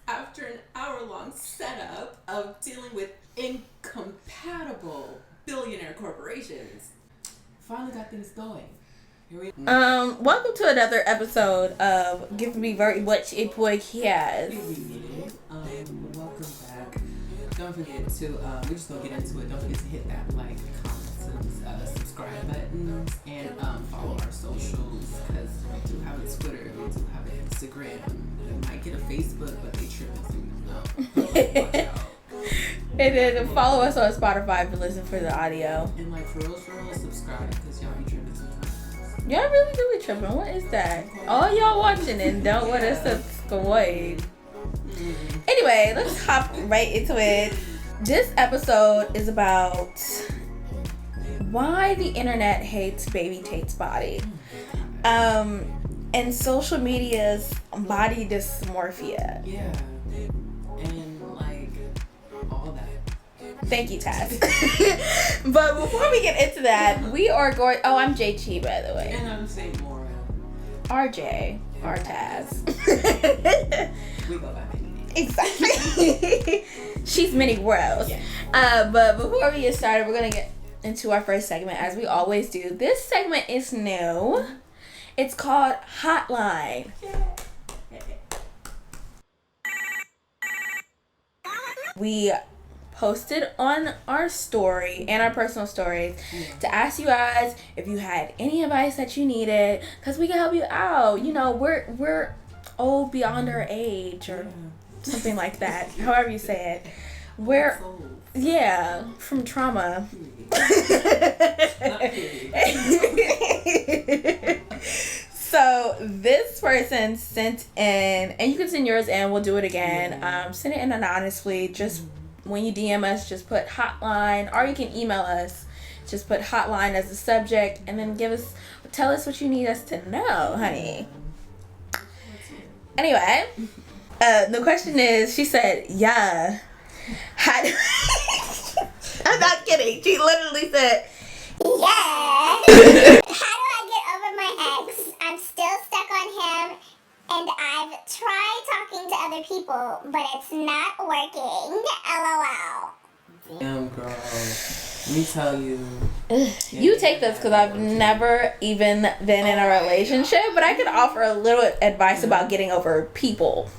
After an hour-long setup of dealing with incompatible billionaire corporations, finally got things going. Welcome to another episode of Give Me Very Much a Podcast. Welcome back. Don't forget to, we're just gonna get into it. Don't forget to hit that like, comment, and subscribe button, and follow our socials, because we do have a Twitter, we do have an Instagram. We might get a Facebook, but they tripping, so watch out. And then follow us on Spotify to listen for the audio. And like for real, subscribe, because y'all be tripping sometimes. Y'all really do be tripping. What is that? All y'all watching and don't want us to subscribe. Anyway, let's hop right into it. This episode is about why the internet hates baby Tate's body. And social media's body dysmorphia. Yeah. And like all that. Thank you, Taz. But before we get into that, we are going. Oh, I'm JT, by the way. And I'm St. Maura. RJ, or Taz. We go by many names. Exactly. She's many worlds. Yeah. But before we get started, we're gonna get into our first segment, as we always do. This segment is new. It's called Hotline. We posted on our story and our personal stories to ask you guys if you had any advice that you needed, because we can help you out. You know, we're old beyond our age, or something like that. However you say it. We're from trauma. So this person sent in, and you can send yours in, we'll do it again. Send it in anonymously. Just when you DM us, just put hotline, or you can email us. Just put hotline as the subject, and then tell us what you need us to know, honey. Anyway, the question is, she said, yeah. I'm not kidding. She literally said, yeah. How do I get over my ex? I'm still stuck on him, and I've tried talking to other people, but it's not working. LOL. Damn, girl. Let me tell you. You take this, because I've never even been in a relationship, but I could offer a little advice about getting over people.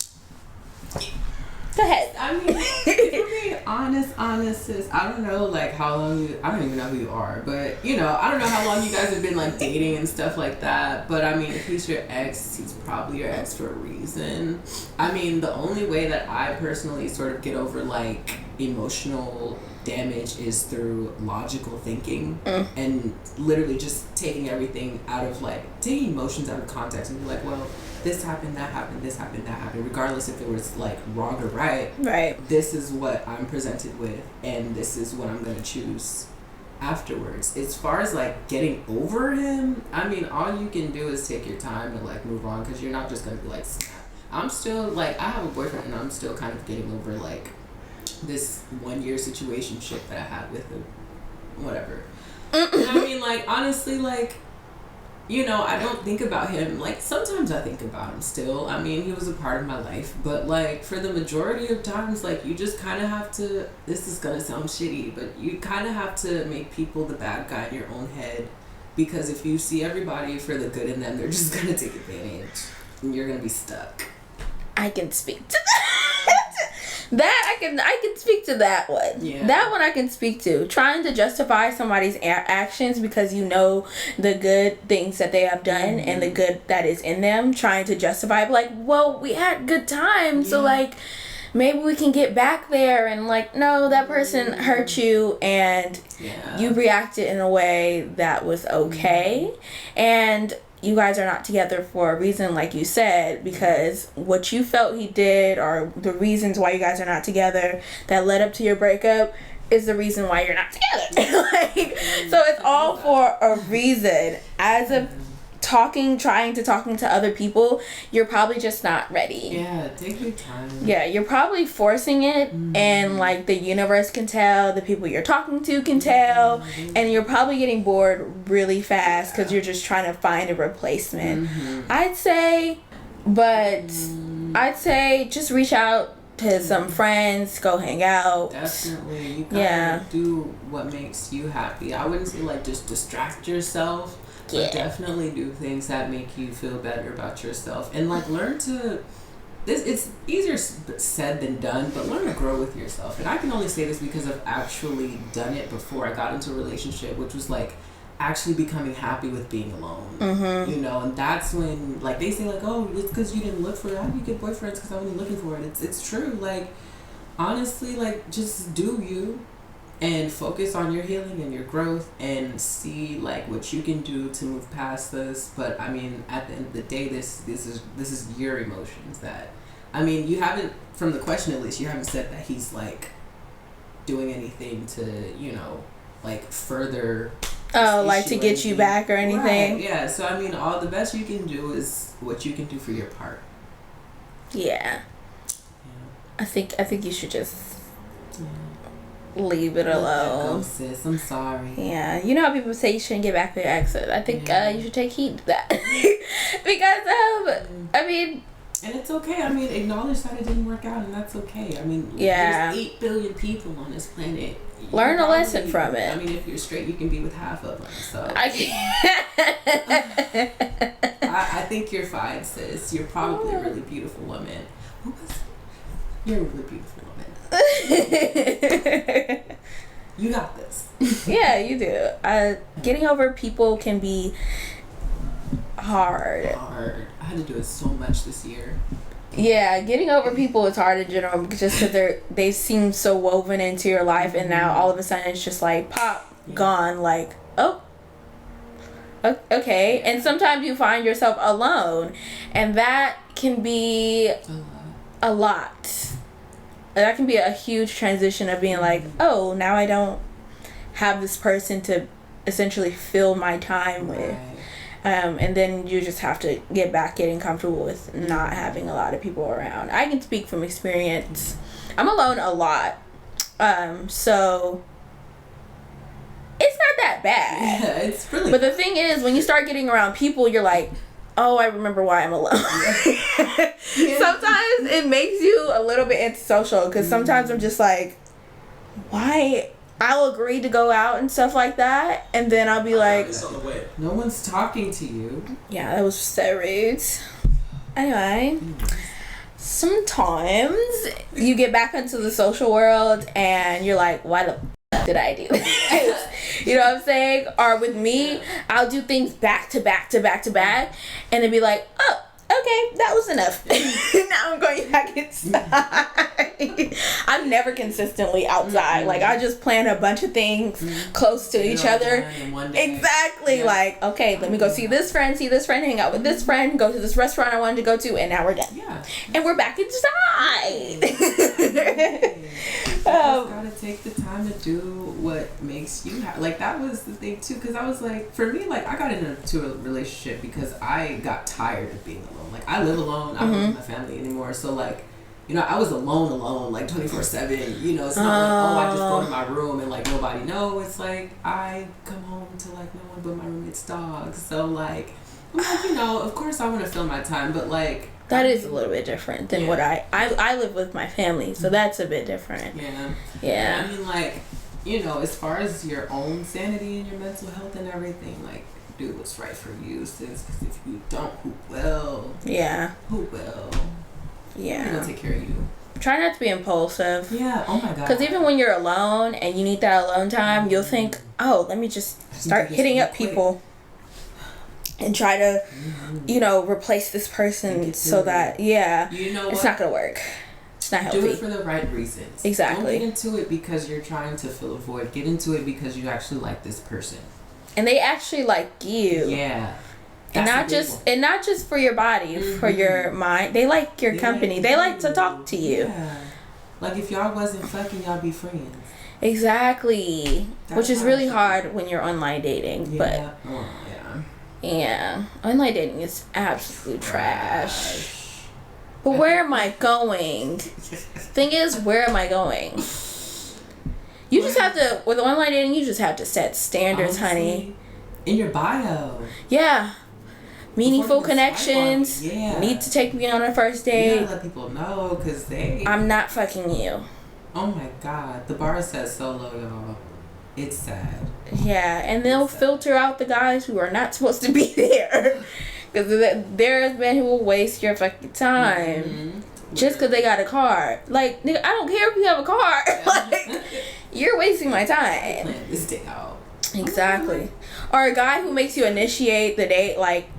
Go ahead. I mean, if we're being honest, sis, I don't know, like, how long I don't even know who you are, but, you know, I don't know how long you guys have been, like, dating and stuff like that, but, I mean, if he's your ex, he's probably your ex for a reason. I mean, the only way that I personally sort of get over, like, emotional damage is through logical thinking and literally just taking everything out of, like, taking emotions out of context and be like, well, this happened, that happened, this happened, that happened, regardless if it was like wrong or right. This is what I'm presented with, and this is what I'm gonna choose afterwards. As far as like getting over him, I mean, all you can do is take your time and like move on, because you're not just gonna be like, snap. I'm still like, I have a boyfriend, and I'm still kind of getting over like this 1 year situationship that I had with him, whatever. And I mean, like, honestly, like, you know, I don't think about him. Like, sometimes I think about him still. I mean, he was a part of my life. But, like, for the majority of times, like, you just kind of have to... This is going to sound shitty, but you kind of have to make people the bad guy in your own head. Because if you see everybody for the good in them, they're just going to take advantage. And you're going to be stuck. I can speak to that. I can speak to that one. Yeah. That one I can speak to. Trying to justify somebody's actions because you know the good things that they have done and the good that is in them. Trying to justify, like, well, we had good times, so like maybe we can get back there. And like, no, that person hurt you, and you reacted in a way that was okay, and you guys are not together for a reason, like you said, because what you felt he did, or the reasons why you guys are not together that led up to your breakup, is the reason why you're not together. So it's all for a reason. As of trying to talking to other people, you're probably just not ready. Yeah, take your time. Yeah, you're probably forcing it, and like the universe can tell, the people you're talking to can tell, and you're probably getting bored really fast because you're just trying to find a replacement. I'd say just reach out to some friends, go hang out. Definitely. You gotta do what makes you happy. I wouldn't say like just distract yourself, but definitely do things that make you feel better about yourself. And like learn to, it's easier said than done, but learn to grow with yourself. And I can only say this because I've actually done it before I got into a relationship, which was like actually becoming happy with being alone. You know, and that's when like they say like, oh, it's because you didn't look for it. How do you get boyfriends? Because I wasn't looking for it. It's true. Like honestly, like just do you and focus on your healing and your growth and see like what you can do to move past this. But I mean, at the end of the day, this is your emotions. That I mean, you haven't, from the question at least, you haven't said that he's like doing anything to, you know, like further like to get you back or anything. Right, yeah. So I mean, all the best you can do is what you can do for your part. Yeah. I think you should just leave it alone. Go, sis. I'm sorry. Yeah, you know how people say you shouldn't get back with your exes. I think you should take heed to that because I mean. And it's okay. I mean, acknowledge that it didn't work out, and that's okay. I mean, there's 8 billion people on this planet. Learn a lesson from it. I mean, if you're straight, you can be with half of them. So I think you're fine, sis. You're probably a really beautiful woman. You're a really beautiful woman. You got this. Yeah, you do. Getting over people can be hard. I had to do it so much this year. Yeah, getting over people is hard in general just because they seem so woven into your life, and now all of a sudden it's just like pop, gone. Like, oh, okay. And sometimes you find yourself alone, and that can be a lot. That can be a huge transition of being like, oh, now I don't have this person to essentially fill my time with. And then you just have to get back getting comfortable with not having a lot of people around. I can speak from experience. I'm alone a lot. So it's not that bad. Yeah, it's really. But the thing is, when you start getting around people, you're like, oh, I remember why I'm alone. Sometimes it makes you a little bit antisocial because sometimes I'm just like, why? I'll agree to go out and stuff like that, and then I'll be like, no one's talking to you. Yeah, that was so rude. Anyway, sometimes you get back into the social world and you're like, why the f did I do this? You know what I'm saying? Or with me, I'll do things back to back to back to back, and it'd be like, oh, okay, that was enough. Now I'm going back inside. I'm never consistently outside. Like, I just plan a bunch of things close to each other. Exactly. Yeah. Like, okay, let me go see this friend, hang out with this friend, go to this restaurant I wanted to go to, and now we're done. Yeah. And we're back inside. You gotta take the time to do what makes you happy. Like, that was the thing too, because I was like, for me, like, I got into a relationship because I got tired of being alone. Like, I live alone. I don't live with my family anymore. So, like, you know, I was alone, like 24/7. You know, it's not like, oh, I just go to my room and like nobody. No, it's like I come home to like no one but my roommate's dog. So like, I'm like, you know, of course I want to fill my time, but like that is a little bit different than what I live with my family, so that's a bit different. Yeah. I mean, like, you know, as far as your own sanity and your mental health and everything, like, do what's right for you, sis. Because if you don't, who will? Yeah. Who will? Yeah. Who's gonna take care of you? Try not to be impulsive. Yeah. Oh my God. Because even when you're alone and you need that alone time, you'll think, oh, let me just start hitting up people and try to, you know, replace this person so that, you know it's not gonna work. It's not healthy. Do it for the right reasons. Exactly. Don't get into it because you're trying to fill a void. Get into it because you actually like this person. And they actually like you. Yeah. And not just for your body, for your mind. They like your company. They like to talk to you. Yeah. Like, if y'all wasn't fucking, y'all be friends. Exactly. Which is really hard when you're online dating. Yeah. But Yeah, online dating is absolute trash. But where am I going? Thing is, where am I going? You just have to, with online dating, you just have to set standards, honey. In your bio. Yeah. Meaningful connections. Yeah. Need to take me on a first date. You gotta let people know, because I'm not fucking you. Oh my God. The bar says so low, y'all. It's sad. Yeah, and they'll filter out the guys who are not supposed to be there. Because there's men who will waste your fucking time. Mm-hmm. Just because they got a car. Like, nigga, I don't care if you have a car. Like, you're wasting my time. Plan this day out. Exactly. Or a guy who makes you initiate the date, like,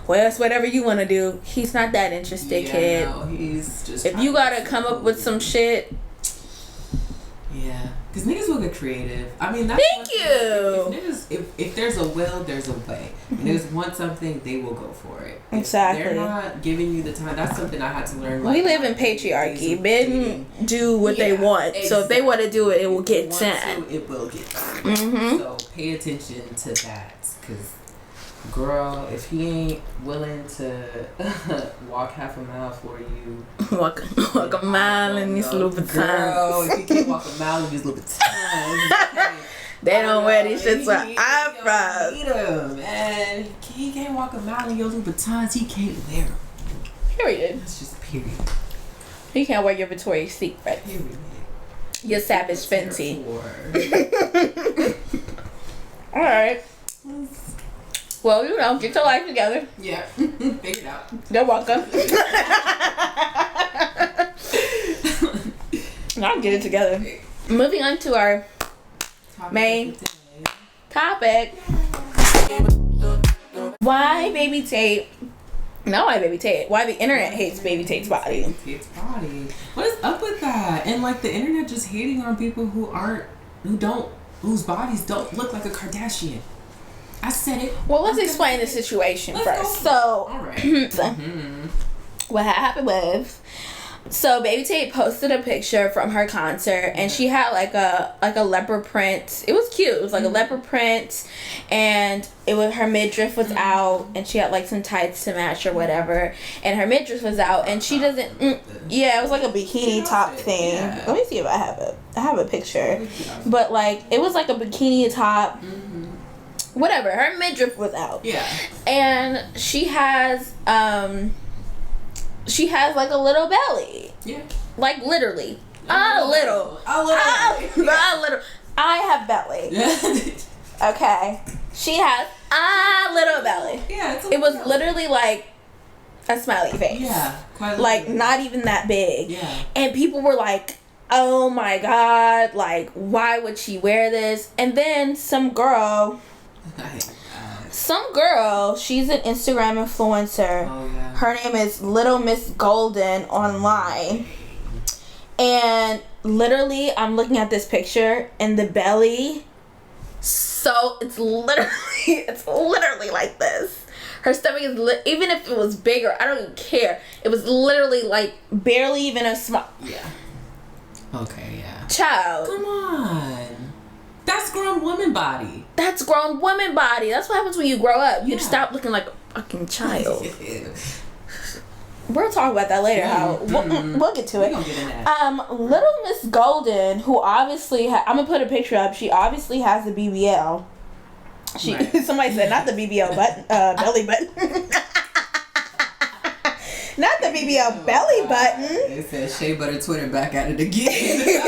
well, it's whatever you want to do. He's not that interested, kid. No, he's just. If you gotta come up with some shit. Yeah, because niggas will get creative. I mean, that's thank you. If there's a will, there's a way. If niggas want something, they will go for it. Exactly. If they're not giving you the time. That's something I had to learn. We live in patriarchy. Men do what they want. Exactly. So if they want to do it, it will get done. It will get done. So pay attention to that, because girl, if he ain't willing to walk half a mile for you, walk a mile in these Louboutins. Girl, if you can't walk a mile in these Louboutins, they don't wear these shits where I'm from. Need him, man. He can't walk a mile in your Louboutins. He can't wear them. Period. That's just period. He can't wear your Victoria's Secret. Period. Your Savage Fenty. All right. Well, you know, get your life together. Yeah. Figure it out. You're welcome. I'll get it together. Moving on to our main topic. Why Baby Tate? Not why Baby Tate. Why the internet hates Baby Tate's body. Tate's body. What is up with that? And like the internet just hating on people whose bodies don't look like a Kardashian. I said it. Well, let's explain the situation first. So, all right. What happened was, so Baby Tate posted a picture from her concert, and she had like a leopard print. It was cute. It was like a leopard print, and her midriff was out, and she had like some tights to match or whatever, and her midriff was out, and she doesn't. Yeah, it was like a bikini top thing. Yeah. Let me see if I have it. I have a picture, but like it was like a bikini top. Whatever, her midriff was out. Yeah. And she has like a little belly. Yeah. Like literally. A little. I have belly. Okay. She has a little belly. Yeah, it was literally like a smiley face. Yeah. Quite like not even that big. Yeah. And people were like, oh my God, like why would she wear this? And then some girl, she's an Instagram influencer. Oh, yeah. Her name is Little Miss Golden online. And literally, I'm looking at this picture and the belly, so it's literally like this. Her stomach is, even if it was bigger, I don't even care. It was literally like barely even a small. Yeah. Okay, yeah. Child. Come on. That's grown woman body. That's grown woman body. That's what happens when you grow up. You stop looking like a fucking child. We'll talk about that later. We'll get to it. We'll get in that. Little Miss Golden, who obviously I'm gonna put a picture up. She obviously has the BBL. Somebody said not the BBL button, belly button. Not the BBL belly button. They said Shea Butter Twitter back at it again.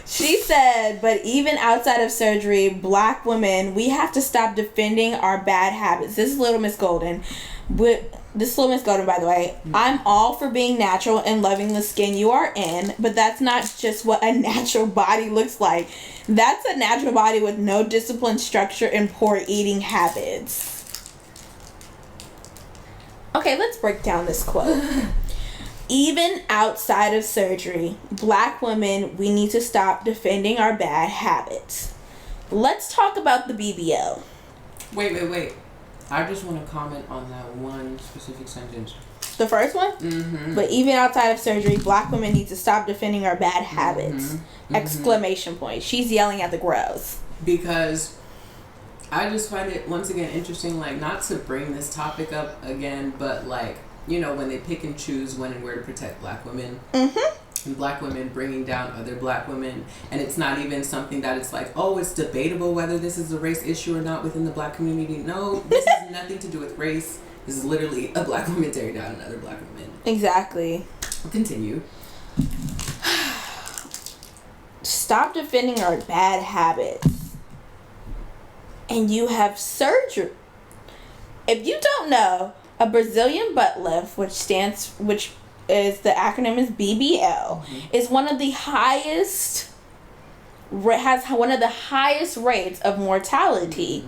She said, but even outside of surgery, Black women, we have to stop defending our bad habits. This is Little Miss Golden. This is Little Miss Golden, by the way. I'm all for being natural and loving the skin you are in, but that's not just what a natural body looks like. That's a natural body with no discipline, structure, and poor eating habits. Okay, let's break down this quote. Even outside of surgery, Black women, we need to stop defending our bad habits. Let's talk about the BBL. Wait. I just want to comment on that one specific sentence. The first one? Mm-hmm. But even outside of surgery, Black women need to stop defending our bad habits. Mm-hmm. Exclamation point. She's yelling at the girls. Because I just find it, once again, interesting, like, not to bring this topic up again, but, like, you know, when they pick and choose when and where to protect black women. Mm-hmm. And black women bringing down other black women. And it's not even something that it's like, oh, it's debatable whether this is a race issue or not within the black community. No, this has nothing to do with race. This is literally a black woman tearing down another black woman. Exactly. Continue. Stop defending our bad habits. And you have surgery. If you don't know, a Brazilian butt lift, which is the acronym is BBL, mm-hmm. is one of the highest, has one of the highest rates of mortality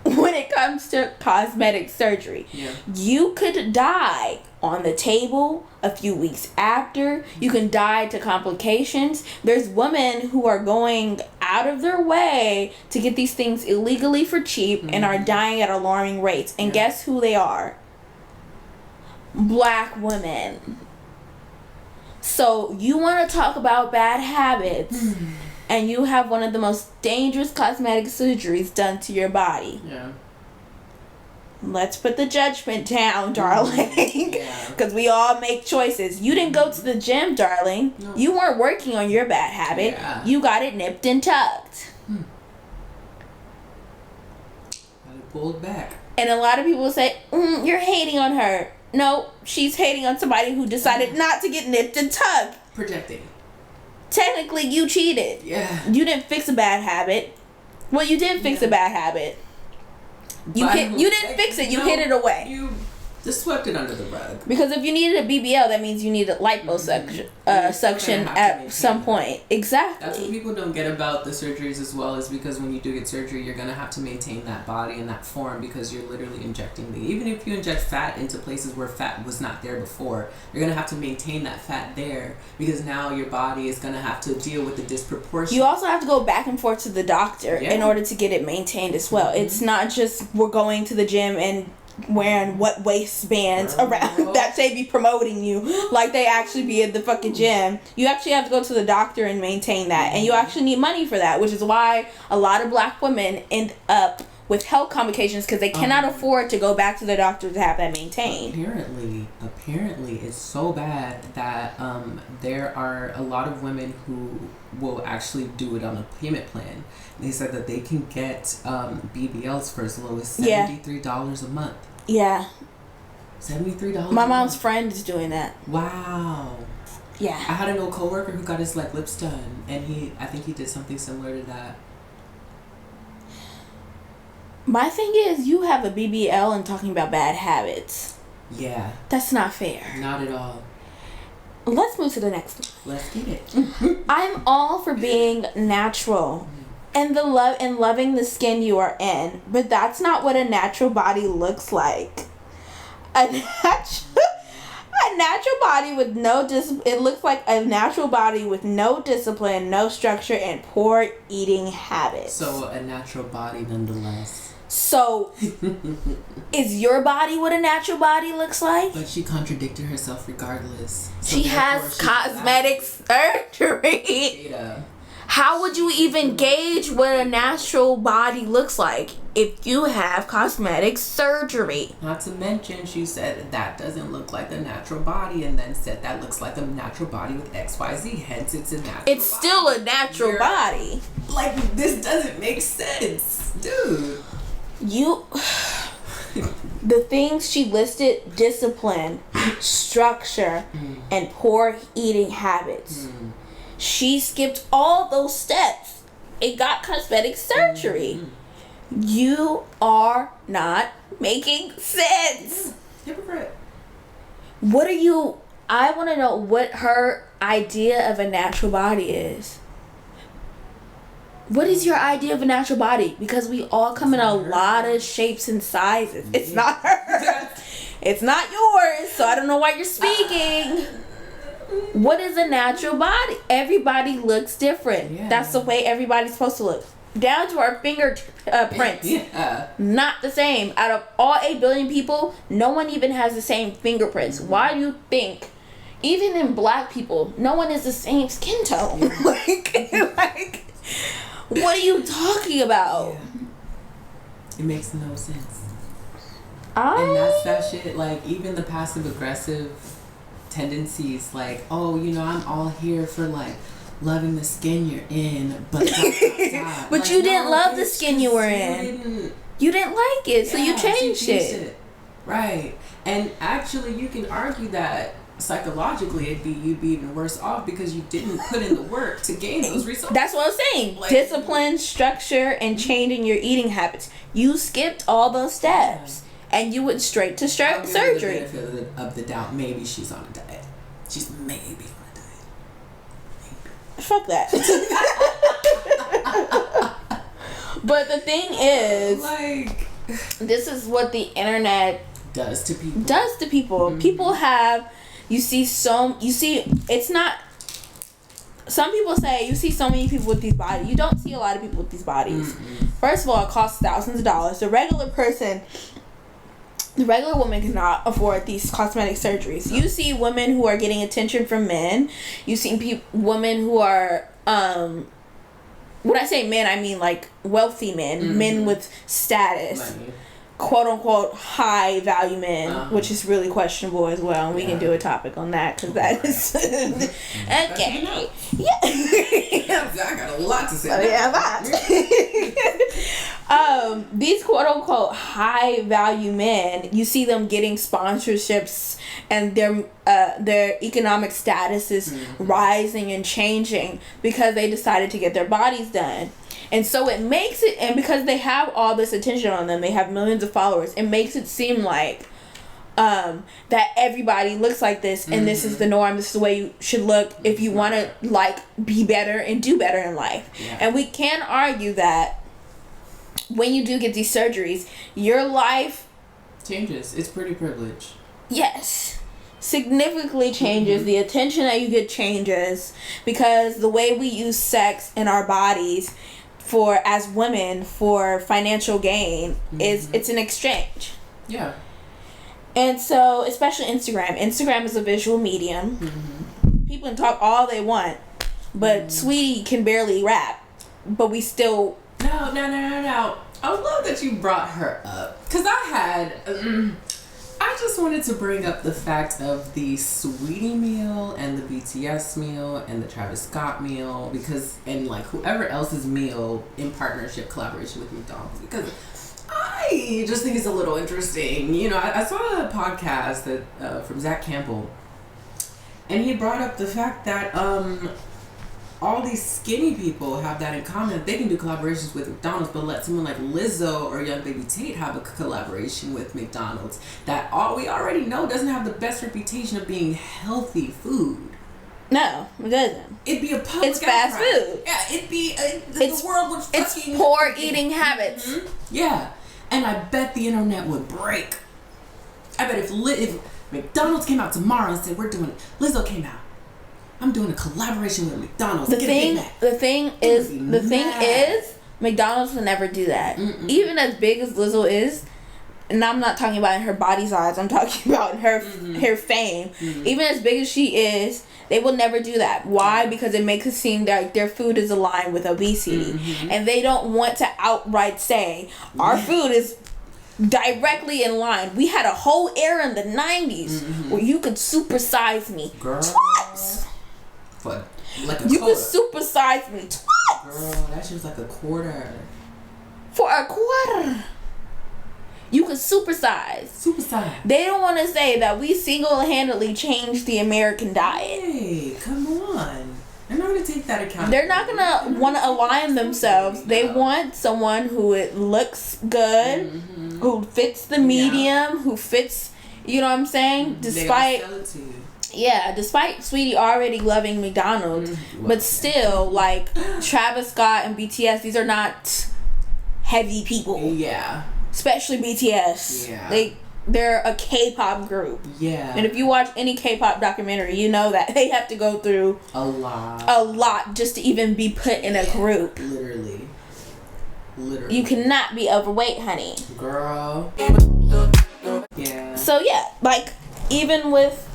mm-hmm. when it comes to cosmetic surgery. Yeah. You could die on the table a few weeks after. You can die to complications. There's women who are going out of their way to get these things illegally for cheap mm-hmm. and are dying at alarming rates. And guess who they are? Black women. So you want to talk about bad habits mm-hmm. and you have one of the most dangerous cosmetic surgeries done to your body. Yeah. Let's put the judgment down, darling. Because we all make choices. You didn't go to the gym, darling. No. You weren't working on your bad habit. Yeah. You got it nipped and tucked. Got it pulled back. And a lot of people say, you're hating on her. No, she's hating on somebody who decided not to get nipped and tucked. Projecting. Technically, you cheated. Yeah. You didn't fix a bad habit. Well, you did fix a bad habit. You didn't fix it. You hid it away. You just swept it under the rug. Because if you needed a BBL, that means you needed liposuction suction at some point. Exactly. That's what people don't get about the surgeries as well, is because when you do get surgery, you're going to have to maintain that body and that form, because you're literally injecting even if you inject fat into places where fat was not there before, you're going to have to maintain that fat there, because now your body is going to have to deal with the disproportion. You also have to go back and forth to the doctor in order to get it maintained as well. Mm-hmm. It's not just we're going to the gym and wearing what waistbands around that they be promoting you like they actually be at the fucking gym. You actually have to go to the doctor and maintain that, and you actually need money for that, which is why a lot of black women end up with health complications because they cannot afford to go back to the doctor to have that maintained. Apparently it's so bad that there are a lot of women who will actually do it on a payment plan. They said that they can get BBLs for as low as $73 a month. Yeah. $73. My mom's friend is doing that. Wow. Yeah. I had an old coworker who got his lips done, and I think he did something similar to that. My thing is, you have a BBL and talking about bad habits. Yeah. That's not fair. Not at all. Let's move to the next one. Let's get it. I'm all for being natural and loving the skin you are in, but that's not what a natural body looks like. A natural body with it looks like a natural body with no discipline, no structure, and poor eating habits. So a natural body nonetheless. So, is your body what a natural body looks like? But she contradicted herself regardless. So she has cosmetic surgery. How would you even gauge what a natural body looks like if you have cosmetic surgery? Not to mention, she said that doesn't look like a natural body, and then said that looks like a natural body with XYZ. Hence, it's a natural It's body. Still a natural body. Like, this doesn't make sense, dude. The things she listed: discipline, structure, and poor eating habits. She skipped all those steps and got cosmetic surgery. You are not making sense. Hypocrite. I want to know what her idea of a natural body is. What is your idea of a natural body? Because we all come in a lot of shapes and sizes. It's not her. It's not yours, so I don't know why you're speaking. What is a natural body? Everybody looks different. Yeah. That's the way everybody's supposed to look. Down to our fingerprints. Yeah. Not the same. Out of all 8 billion people, no one even has the same fingerprints. Why do you think, even in black people, no one is the same skin tone? like, what are you talking about? It makes no sense. And that's that shit. Like, even the passive aggressive tendencies, like, oh, you know, I'm all here for like loving the skin you're in, but but like, you didn't love the skin you were in. You didn't like it, so you changed it. Right. And actually, you can argue that psychologically you'd be even worse off because you didn't put in the work to gain those results. That's what I'm saying. Like, discipline, structure, and changing your eating habits. You skipped all those steps. And you went straight to surgery. The benefit of the doubt. Maybe she's on a diet. She's maybe on a diet. Maybe. Fuck that. But the thing is, like, this is what the internet does to people. Mm-hmm. People have, it's not. Some people say you see so many people with these bodies. You don't see a lot of people with these bodies. Mm-hmm. First of all, it costs thousands of dollars. The regular woman cannot afford these cosmetic surgeries. You see women who are getting attention from men. You see women who are, when I say men, I mean like wealthy men, men with status, money. Quote unquote high value men, which is really questionable as well. And we can do a topic on that because that is okay. Yeah, I got a lot to say. These quote unquote high value men, you see them getting sponsorships and their economic status is rising and changing because they decided to get their bodies done. And so it makes it, and because they have all this attention on them, they have millions of followers, it makes it seem like that everybody looks like this and this is the norm, this is the way you should look if you want to like be better and do better in life. And we can argue that when you do get these surgeries, your life changes. It's pretty privileged. Yes. Significantly changes. The attention that you get changes because the way we use sex in our bodies as women for financial gain is it's an exchange. Yeah. And so, especially Instagram is a visual medium. People can talk all they want, but Sweetie can barely rap, but we still No. I love that you brought her up because I just wanted to bring up the fact of the Sweetie meal and the BTS meal and the Travis Scott meal and like whoever else's meal in partnership, collaboration with McDonald's, because I just think it's a little interesting. You know, I saw a podcast that from Zach Campbell, and he brought up the fact that all these skinny people have that in common. They can do collaborations with McDonald's, but let someone like Lizzo or Young Baby Tate have a collaboration with McDonald's that we already know doesn't have the best reputation of being healthy food. No, it doesn't. It'd be a public It's fast food. Yeah, it'd be the world would fucking... It's poor eating habits. Yeah, and I bet the internet would break. I bet if McDonald's came out tomorrow and said, Lizzo came out, I'm doing a collaboration with McDonald's. The thing is, McDonald's will never do that. Even as big as Lizzo is, and I'm not talking about in her body size, I'm talking about in her fame. Even as big as she is, they will never do that. Why? Because it makes it seem that their food is aligned with obesity. And they don't want to outright say, our food is directly in line. We had a whole era in the 90s where you could supersize me twice. For like a you quarter. could supersize me twice. Girl, that shit was like a quarter. For a quarter. You could supersize. They don't want to say that we single-handedly changed the American diet. Hey, come on. They're not going to take that account. They're not going to want to align themselves. They want someone who looks good, who fits the medium, who fits, you know what I'm saying? Despite Sweetie already loving McDonald's, but still, like, Travis Scott and BTS, these are not heavy people. Yeah. Especially BTS. Yeah. They're a K-pop group. Yeah. And if you watch any K-pop documentary, you know that they have to go through a lot just to even be put in a group. Literally. You cannot be overweight, honey. Girl. Yeah. So yeah, like even with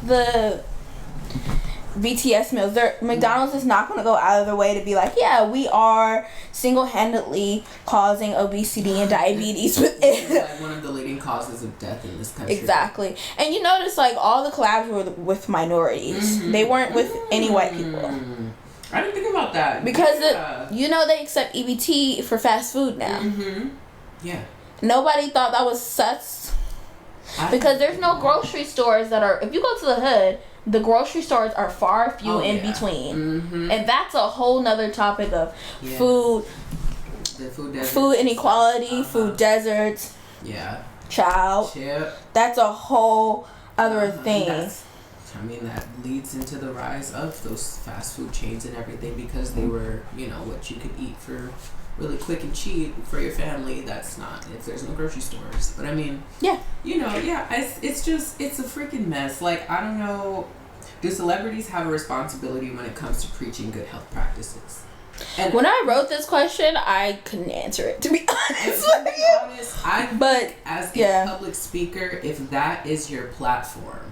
BTS meals. McDonald's is not going to go out of their way to be like, yeah, we are single-handedly causing obesity and diabetes with it. Like one of the leading causes of death in this country. Exactly. And you notice like all the collabs were with minorities. Mm-hmm. They weren't with any white people. I didn't think about that. Because they accept EBT for fast food now. Mm-hmm. Yeah. Nobody thought that was sus. Because there's no grocery stores that are, if you go to the hood, the grocery stores are far few in between. Mm-hmm. And that's a whole nother topic of food. The food deserts. Food inequality, food deserts. Yeah. Child. Chip. That's a whole other thing. That leads into the rise of those fast food chains and everything because they were, what you could eat for really quick and cheap for your family. That's not if there's no grocery stores. But it's a freaking mess. Like, I don't know, do celebrities have a responsibility when it comes to preaching good health practices? And when I wrote this question, I couldn't answer it, to be honest with you. As a public speaker, if that is your platform,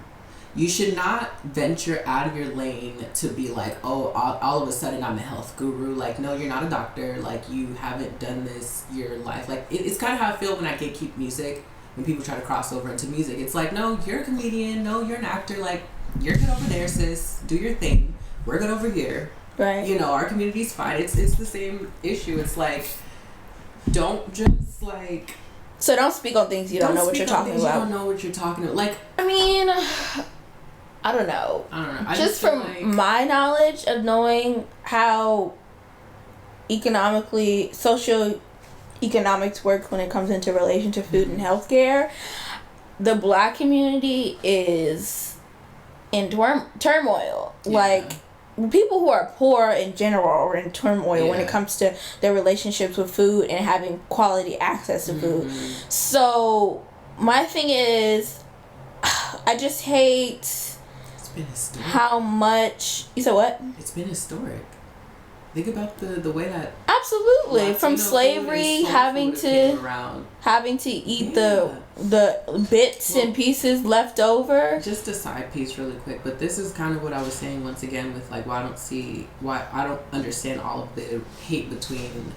you should not venture out of your lane to be like, oh, all of a sudden I'm a health guru. Like, no, you're not a doctor. Like, you haven't done this your life. Like, it's kind of how I feel when I gatekeep music. When people try to cross over into music, it's like, no, you're a comedian. No, you're an actor. Like, you're good over there, sis. Do your thing. We're good over here. Right. Our community's fine. It's the same issue. It's like, don't just like. So don't speak on things you don't know what you're talking about. You don't know what you're talking about. Like, I mean, I don't know. Just from my knowledge of knowing how socioeconomics work when it comes into relation to food and healthcare, the Black community is in turmoil. Yeah. Like, people who are poor in general are in turmoil when it comes to their relationships with food and having quality access to food. So my thing is, I just hate how much. You said what? It's been historic. Think about the way that absolutely from slavery having to eat the bits and pieces left over. Just a side piece really quick, but this is kind of what I was saying once again with like why I don't understand all of the hate between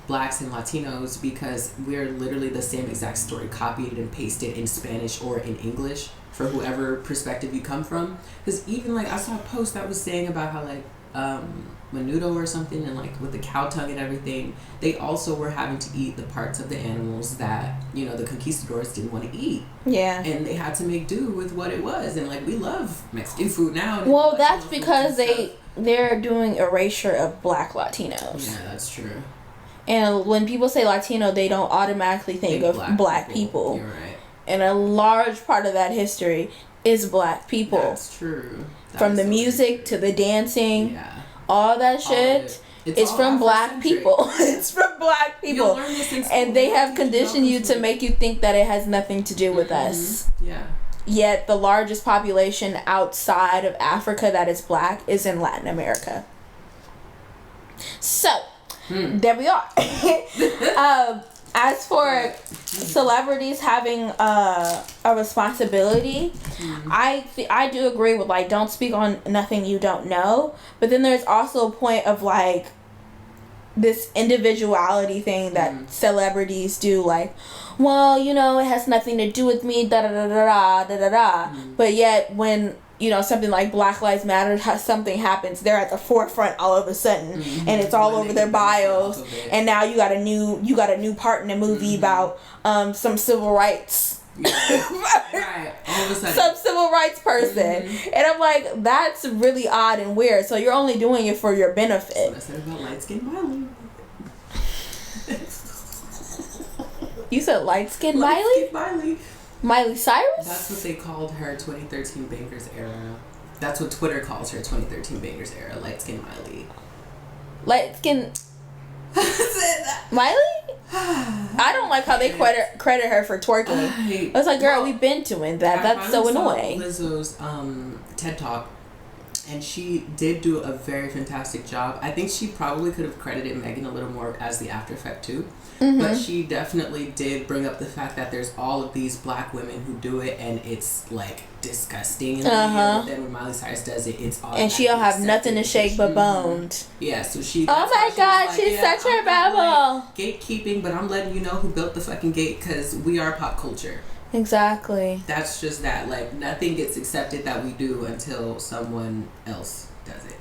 Blacks and Latinos, because we're literally the same exact story copied and pasted in Spanish or in English for whoever perspective you come from. Because even like I saw a post that was saying about how like menudo or something, and like with the cow tongue and everything, they also were having to eat the parts of the animals that the conquistadors didn't want to eat. Yeah. And they had to make do with what it was. And like, we love Mexican food now. Well, that's because they're doing erasure of Black Latinos. Yeah, that's true. And when people say Latino, they don't automatically think of black people. You're right. And a large part of that history is Black people. That's true. From the music to the dancing. Yeah. All that shit is from Black people. It's from Black people. Learn this in school. And they have conditioned you to make you think that it has nothing to do with us. Yeah. Yet the largest population outside of Africa that is Black is in Latin America. So, there we are. As for celebrities having a responsibility, I do agree with like, don't speak on nothing you don't know. But then there's also a point of like this individuality thing that celebrities do, like, well, it has nothing to do with me, da da da da da da da. But yet when something like Black Lives Matter, something happens, they're at the forefront all of a sudden, and it's all over their bios. And now you got a new part in a movie about some civil rights. Right. All of a sudden. Some civil rights person. And I'm like, that's really odd and weird. So you're only doing it for your benefit. That's what I said about light skin Miley. You said light skin Miley? Miley Cyrus? That's what they called her 2013 Bangers era. That's what Twitter calls her 2013 Bangers era. Light skin Miley. Light skin Miley? I don't like how they credit her for twerking. I was like, girl, we've been doing that. That's so annoying. Lizzo's TED Talk, And she did do a very fantastic job. I think she probably could have credited Megan a little more as the after effect too. But she definitely did bring up the fact that there's all of these black women who do it, and it's like disgusting. But then when Miley Cyrus does it, it's all. And she don't have nothing to shake but bones. Yeah, so she. Oh my God, she's such a rebel. Like, gatekeeping, but I'm letting you know who built the fucking gate because we are pop culture. Exactly. That's just that. Like, nothing gets accepted that we do until someone else does it.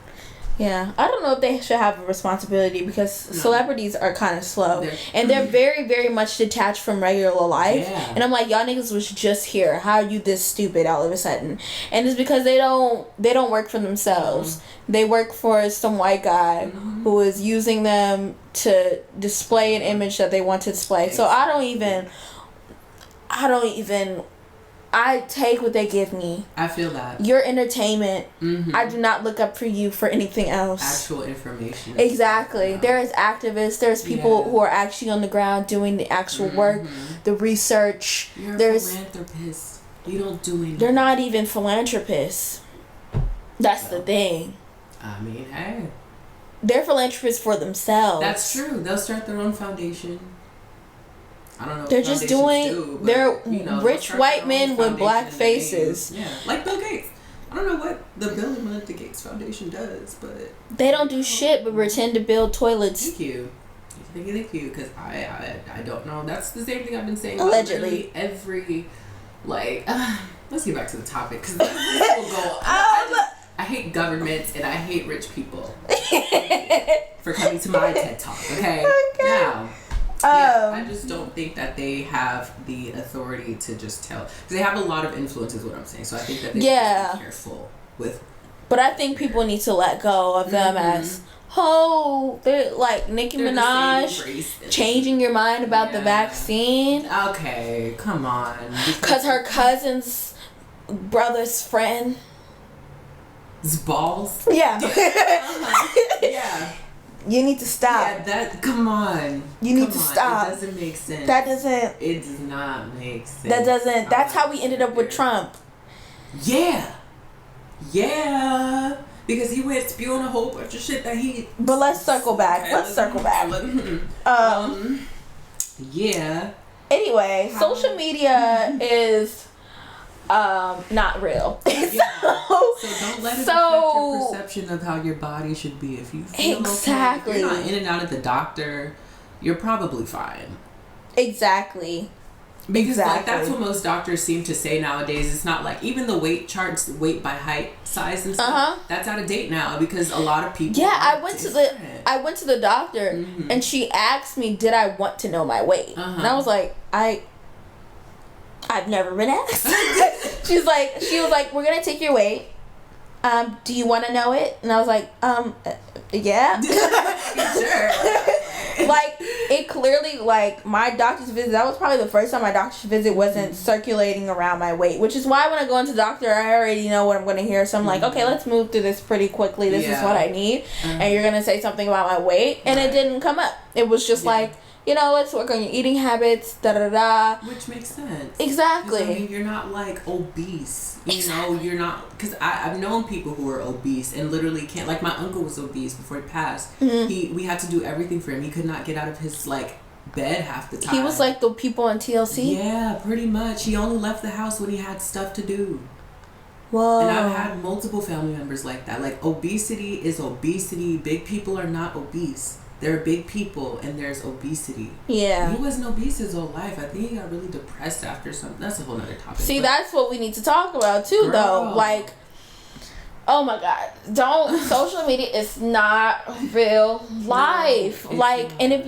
Yeah, I don't know if they should have a responsibility because celebrities are kind of slow. They're very, very much detached from regular life. Yeah. And I'm like, y'all niggas was just here. How are you this stupid all of a sudden? And it's because they don't work for themselves. They work for some white guy who is using them to display an image that they want to display. So I take what they give me. I feel that. Your entertainment. I do not look up for you for anything else. Actual information. Exactly. There is activists. There's people who are actually on the ground doing the actual work, the research. You're a philanthropist. You don't do anything. They're not even philanthropists. That's the thing. I mean, hey. They're philanthropists for themselves. That's true. They'll start their own foundation. I don't know what they're just doing. They're rich white men with black faces. Yeah, like Bill Gates. I don't know what the Bill and Melinda Gates Foundation does, but they don't do shit but pretend to build toilets. Thank you, because I don't know. That's the same thing I've been saying. Allegedly, every let's get back to the topic because this will go. I hate governments and I hate rich people for coming to my TED Talk. Okay. Now. I just don't think that they have the authority to just tell. Because they have a lot of influence is what I'm saying. So I think that they have to be careful with. But I think people need to let go of them as, they're like Nicki Minaj changing your mind about the vaccine. Okay, come on. Because her cousin's brother's friend. His balls? Yeah. Yeah. You need to stop. Yeah, come on. You need to stop. It doesn't make sense. It does not make sense. That's how we ended up with Trump. Yeah. Because he went spewing a whole bunch of shit that he... But let's circle back. Yeah. Anyway, social media is... not real. So don't let it affect your perception of how your body should be. If you feel okay, if you're not in and out of the doctor, you're probably fine. Exactly. Because like that's what most doctors seem to say nowadays. It's not like even the weight charts, weight by height, size and stuff. That's out of date now because a lot of people. Yeah, I went to the doctor and she asked me, did I want to know my weight? And I was like, I've never been asked. She was like, we're gonna take your weight. Do you want to know it? And I was like, yeah. Sure. Like, it clearly, like, my doctor's visit, that was probably the first time my doctor's visit wasn't circulating around my weight, which is why when I go into the doctor, I already know what I'm going to hear. So I'm like, okay, let's move through this pretty quickly. This is what I need. And you're going to say something about my weight. And it didn't come up. It was just like, let's work on your eating habits, da-da-da. Which makes sense. Exactly. I mean, you're not, like, obese. You're not... Because I've known people who are obese and literally can't... Like, my uncle was obese before he passed. We had to do everything for him. He could not get out of his, like, bed half the time. He was like the people on TLC? Yeah, pretty much. He only left the house when he had stuff to do. Whoa. And I've had multiple family members like that. Like, obesity is obesity. Big people are not obese. There are big people and there's obesity. Yeah. He wasn't obese his whole life. I think he got really depressed after something. That's a whole other topic. See, that's what we need to talk about too, though. Like, oh my God. Social media is not real life. No, like, not. And if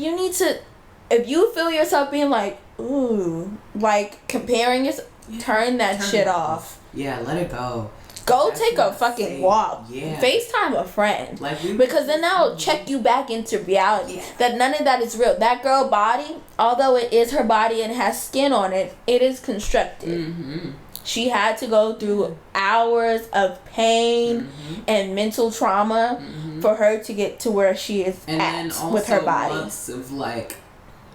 you feel yourself being like, ooh, like comparing yourself, turn that shit off. Yeah, let it go. Go take a fucking walk. Yeah. FaceTime a friend. Because then that'll check you back into reality. That none of that is real. That girl body, although it is her body and has skin on it, it is constructed. She had to go through hours of pain and mental trauma for her to get to where she is at with her body. Months of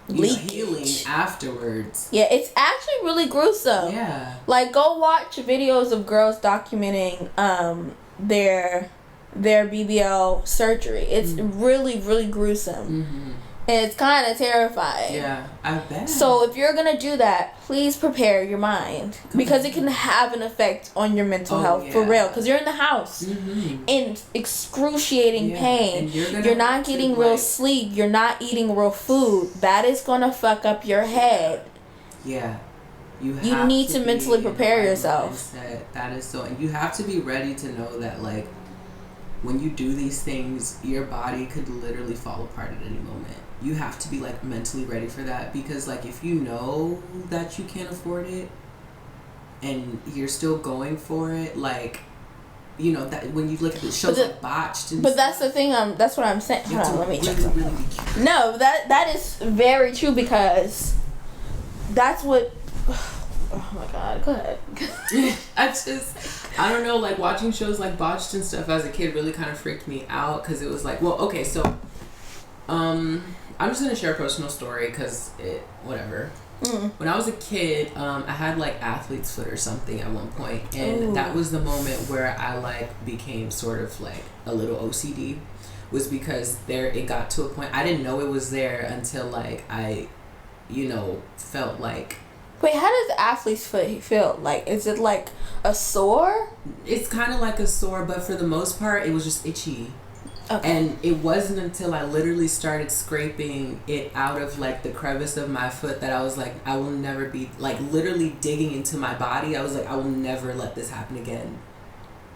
healing afterwards. Yeah, it's actually really gruesome. Yeah. Like, go watch videos of girls documenting their BBL surgery. It's really, really gruesome. And it's kind of terrifying. Yeah, I bet. So if you're going to do that, please prepare your mind. Because it can have an effect on your mental health, for real. Because you're in the house in excruciating pain. You're not getting real sleep. You're not eating real food. That is going to fuck up your head. Yeah. You need to mentally prepare yourself. That is so... And you have to be ready to know that, like, when you do these things, your body could literally fall apart at any moment. You have to be, like, mentally ready for that, because, like, if you know that you can't afford it and you're still going for it, like, you know, that when you look at the shows like Botched and but that's the thing, that's what I'm saying. Hold on, let me check really be careful. No, that is very true, because that's what... Oh my god, go ahead. I don't know, like, watching shows like Botched and stuff as a kid really kind of freaked me out, because it was like, well, okay, so I'm just gonna share a personal story because whatever. When I was a kid, I had like athlete's foot or something at one point, and that was the moment where I like became sort of like a little OCD. Was because it got to a point I didn't know it was there until like I, you know, felt like. Wait, how does athlete's foot feel? Like, is it like a sore? It's kind of like a sore, but for the most part, it was just itchy. Okay. And it wasn't until I literally started scraping it out of like the crevice of my foot that I was like, I will never be, like, literally digging into my body. I was like, I will never let this happen again.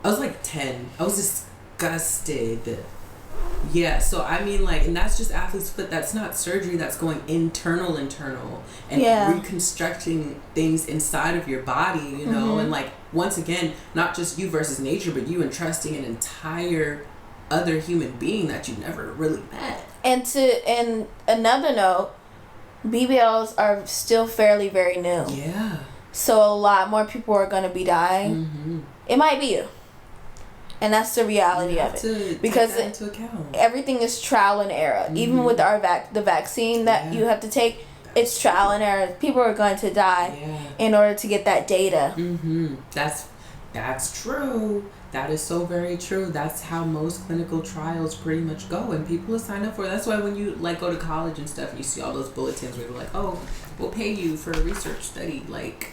I was like 10. I was disgusted. Yeah, so I mean, like, and that's just athlete's foot. That's not surgery. That's going internal, and reconstructing things inside of your body, you know. And like, once again, not just you versus nature, but you entrusting an entire other human being that you never really met. And another note, BBLs are still fairly very new. Yeah. So a lot more people are gonna be dying. It might be you. And that's the reality of it, because everything is trial and error. Even with the vaccine that you have to take, it's trial and error. People are going to die in order to get that data. That's true. That is so very true. That's how most clinical trials pretty much go, and people will sign up for it. That's why when you like go to college and stuff, you see all those bulletins where they're like, "Oh, we'll pay you for a research study." Like,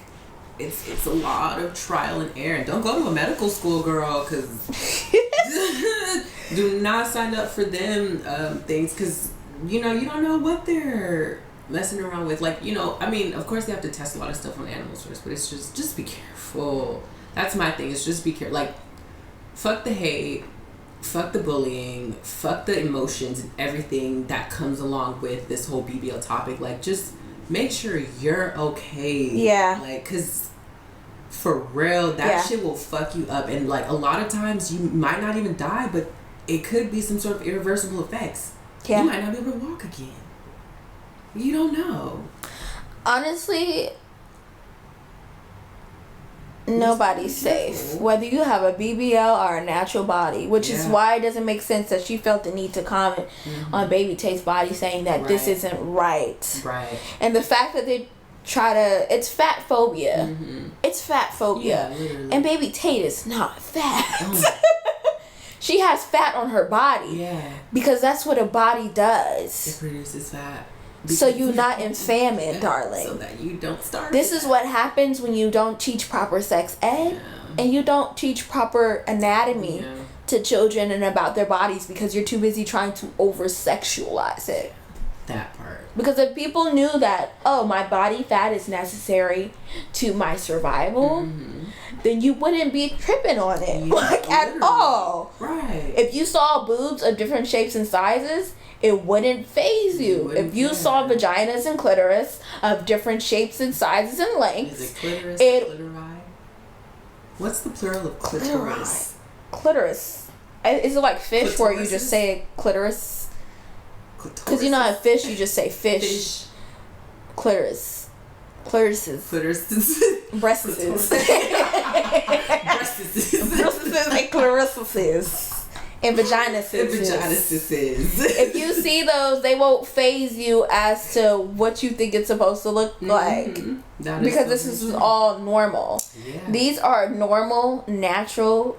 it's a lot of trial and error. And don't go to a medical school, girl, because do not sign up for them things, because you know you don't know what they're messing around with. Like, you know, I mean, of course they have to test a lot of stuff on animals first, but it's just be careful. That's my thing. It's just be careful. Like, fuck the hate, fuck the bullying, fuck the emotions and everything that comes along with this whole BBL topic. Like, just make sure you're okay. Yeah. Like, because for real, that shit will fuck you up. And, like, a lot of times you might not even die, but it could be some sort of irreversible effects. Yeah. You might not be able to walk again. You don't know. Honestly, nobody's safe, whether you have a BBL or a natural body, which is why it doesn't make sense that she felt the need to comment on Baby Tate's body, saying that this isn't right. Right. And the fact that they try to, it's fat phobia. It's fat phobia. Yeah, and Baby Tate is not fat. She has fat on her body. Yeah. Because that's what a body does. It produces fat. So you're not in famine, darling. So that you don't starve. This is what happens when you don't teach proper sex ed and you don't teach proper anatomy to children and about their bodies, because you're too busy trying to over-sexualize it. That part. Because if people knew that, oh, my body fat is necessary to my survival, then you wouldn't be tripping on it, like, at all. Right. If you saw boobs of different shapes and sizes, it wouldn't faze you. If you saw vaginas and clitoris of different shapes and sizes and lengths. Is it clitoris or clitori? What's the plural of clitoris? Clitoris. Is it like fish, where you just say clitoris? Because you know in fish you just say fish. Clitoris. Clitorises. Clitorises. Breastises. Breastises and clitorises. And vaginuses. If you see those, they won't faze you as to what you think it's supposed to look like. Because this is all normal. Yeah. These are normal, natural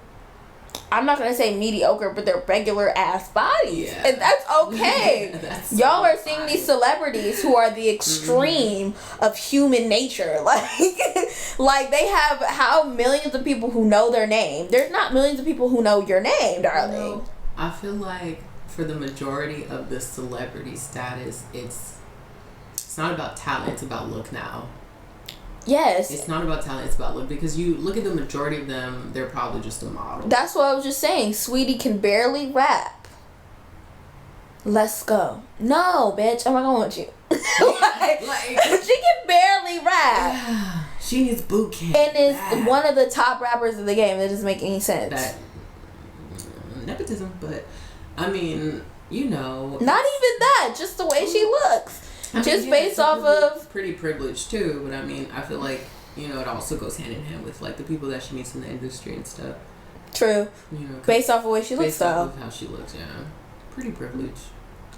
I'm not gonna say mediocre, but they're regular ass bodies, and that's okay. That's Y'all so are seeing these celebrities who are the extreme of human nature. Like they have how millions of people who know their name. There's not millions of people who know your name, darling. I feel like for the majority of the celebrity status, it's not about talent, it's about look now. Yes. It's not about talent, it's about look. Because you look at the majority of them, they're probably just a model. That's what I was just saying. Sweetie can barely rap. Let's go. No, bitch, I'm not going with you. She can barely rap. She needs boot camp. And is one of the top rappers in the game. That doesn't make any sense. That nepotism, but I mean, you know. Not even that, just the way she looks. Just based off of pretty privileged too, but I mean, I feel like, you know, it also goes hand in hand with like the people that she meets in the industry and stuff. True. You know, based off of the way she looks, though. Based off of how she looks, yeah. Pretty privileged.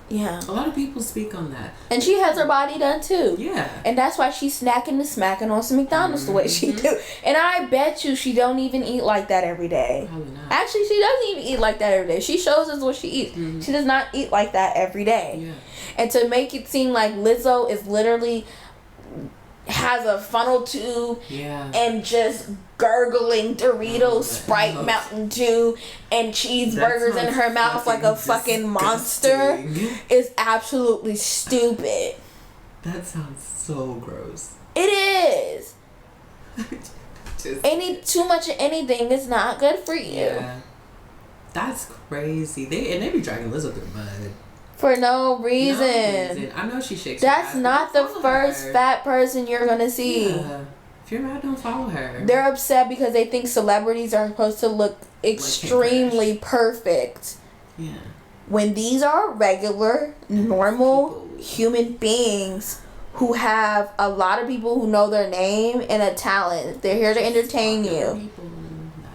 Yeah. A lot of people speak on that. And she has her body done too. Yeah. And that's why she's snacking and smacking on some McDonald's the way she do. And I bet you she don't even eat like that every day. Probably not. Actually, she doesn't even eat like that every day. She shows us what she eats. She does not eat like that every day. Yeah. And to make it seem like Lizzo is literally has a funnel tube and just gurgling Doritos, Sprite, Mountain Dew, and cheeseburgers in her mouth like a fucking monster is absolutely stupid. That sounds so gross. It is. Too much of anything is not good for you. Yeah. That's crazy. They be dragging Lizzo through the mud. For no reason. I know she shakes. That's not the first fat person you're gonna see. Yeah. If you're mad, don't follow her. They're upset because they think celebrities are supposed to look extremely perfect. Yeah. When these are regular, normal human beings who have a lot of people who know their name and a talent. They're here to entertain you.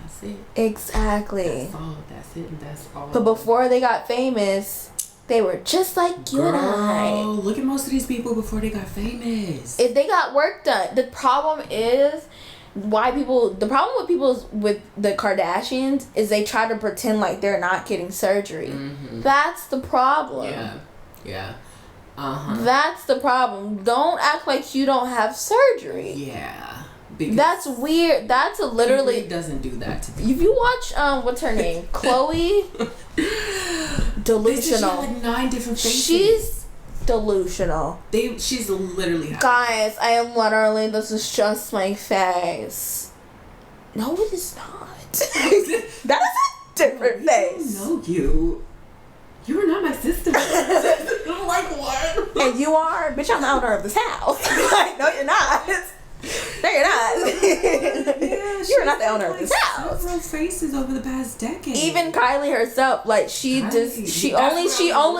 That's it. Exactly. That's all. That's it. And that's all. But before they got famous, they were just like you and I. Look at most of these people before they got famous. If they got work done, the problem is the problem with people with the Kardashians is they try to pretend like they're not getting surgery. That's the problem. Yeah. That's the problem. Don't act like you don't have surgery. Yeah. That's weird. That's literally He doesn't do that to people. If you watch what's her name? Chloe. Delusional. She had like 9 different faces. She's delusional. She's literally Guys, this is just my face. No, it is not. That is a different face. I don't know you. You are not my sister. I'm like, what? And you are? Bitch, I'm the owner of this house. Like, no, you're not. No, you're not. Yeah, you're not the owner of this house. Several faces over the past decade. Even Kylie herself, like she only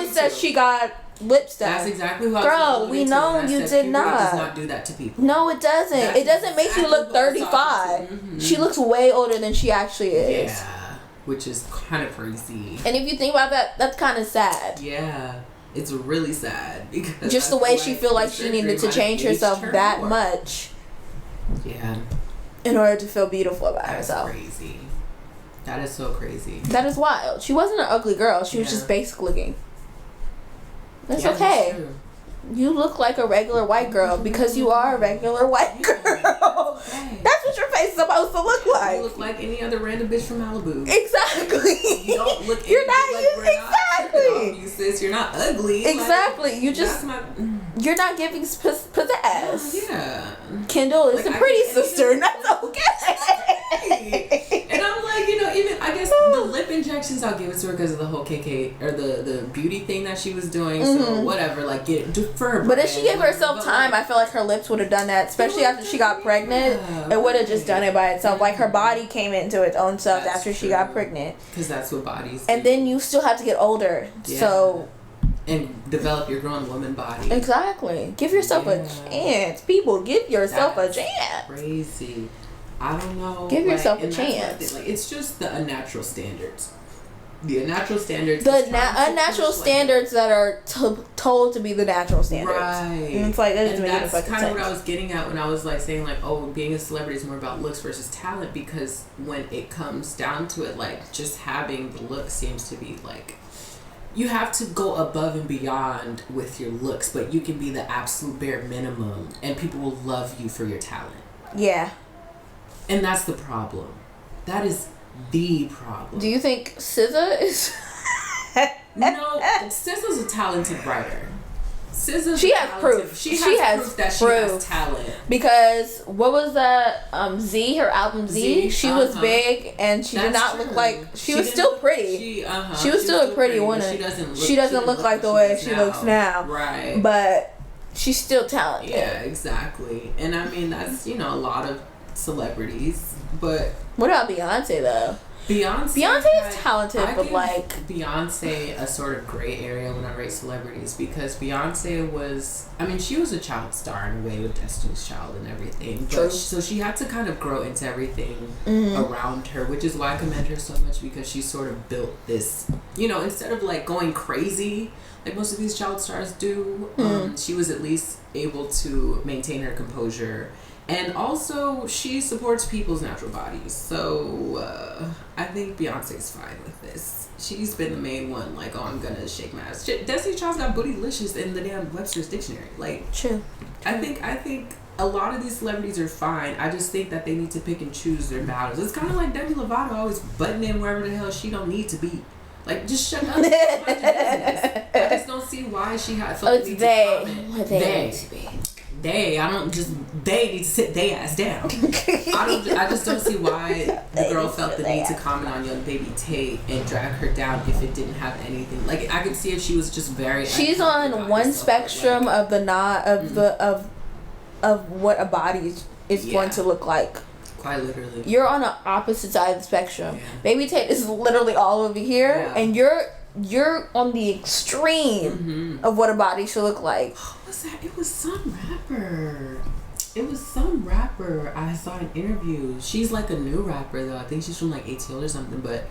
says she got lipstick. That's exactly who I was Girl, we know you did not. Does not do that to people. No, it doesn't. It doesn't make you look 35. She looks way older than she actually is. Yeah, which is kind of crazy. And if you think about that, that's kind of sad. Yeah. It's really sad because just the way she feel like she needed to change herself that much. Yeah. In order to feel beautiful about herself. That's crazy. That is so crazy. That is wild. She wasn't an ugly girl. She was just basic looking. It's okay. That's you look like a regular white girl because you are a regular white girl. Okay. That's what your face is supposed to look like. You look like any other random bitch from Malibu. Exactly. You don't look. You're not. Like Exactly. You sis. You're not ugly. Exactly. Like, you just. You're not giving pizzazz. Yeah. Kendall is like, a pretty sister, and that's okay. And I'm like, even I guess the lip injections I'll give it to her because of the whole KK or the beauty thing that she was doing. So whatever, like for her. But if she gave herself time, I feel like her lips would have done that, especially after she got pregnant. It would have just done it by itself. Like her body came into its own self after she got pregnant. Because that's what bodies. And then you still have to get older, so. And develop your grown woman body. Exactly. Give yourself a chance. People, give yourself a chance. Crazy. I don't know. Give yourself a chance. Like, it's just the unnatural standards. The unnatural standards. The unnatural standards that are told to be the natural standards. Right. And it's like, that doesn't make any that's fucking kind of sense. what I was getting at when I was like saying like, oh, being a celebrity is more about looks versus talent, because when it comes down to it, like just having the look seems to be like, you have to go above and beyond with your looks, but you can be the absolute bare minimum and people will love you for your talent. Yeah. And that's the problem. That is the problem. Do you think SZA is... No, SZA's a talented writer. SZA's she has proof. She has proof that she has talent. Because what was that? Z, her album Z. She was big and she did not look like she was still pretty. She was still a pretty woman. She doesn't look like the way she looks now. Right. But she's still talented. Yeah, exactly. And I mean that's a lot of celebrities. But what about Beyonce though? Beyonce is talented, but like Beyonce a sort of gray area when I rate celebrities, because Beyonce was, I mean, she was a child star in a way with Destiny's Child and everything. True. So she had to kind of grow into everything around her, which is why I commend her so much, because she sort of built this, instead of like going crazy like most of these child stars do, she was at least able to maintain her composure. And also, she supports people's natural bodies. So, I think Beyonce's fine with this. She's been the main one, like, oh, I'm gonna shake my ass. Destiny Child's got bootylicious in the damn Webster's Dictionary. Like, true. I think a lot of these celebrities are fine. I just think that they need to pick and choose their battles. It's kind of like Demi Lovato always butting in wherever the hell she don't need to be. Like, just shut up. Mind your business. I just don't see why she had felt the need to comment. They need to be. They need to sit their ass down. I just don't see why the girl felt the need to comment on young baby Tate and drag her down if it didn't have anything. Like, I could see if she was just very. She's on one spectrum of the of what a body is going to look like. Quite literally. You're on the opposite side of the spectrum. Yeah. Baby Tate is literally all over here, and you're on the extreme of what a body should look like. What was that? It was some rapper. I saw an interview. She's like a new rapper though. I think she's from like ATL or something, but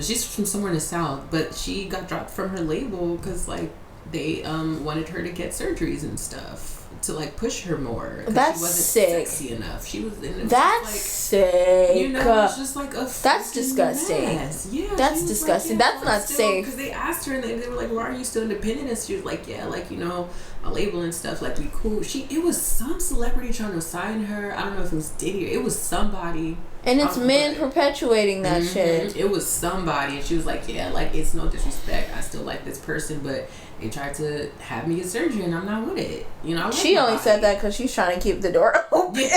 she's from somewhere in the South. But she got dropped from her label because like they wanted her to get surgeries and stuff to like push her more. That's she wasn't sick. Sexy enough. She was. And that's like, sick. It was just like a. That's disgusting. Mess. Yeah, that's disgusting. That's not safe. Because they asked her and they were like, "Why are you still independent?" And she was like, "Yeah, like a label and stuff. Like we cool." It was some celebrity trying to sign her. I don't know if it was Diddy or it was somebody. And it's men perpetuating that shit. It was somebody, and she was like, "Yeah, like it's no disrespect. I still like this person, but they tried to have me get surgery, and I'm not with it." She only said that because she's trying to keep the door open.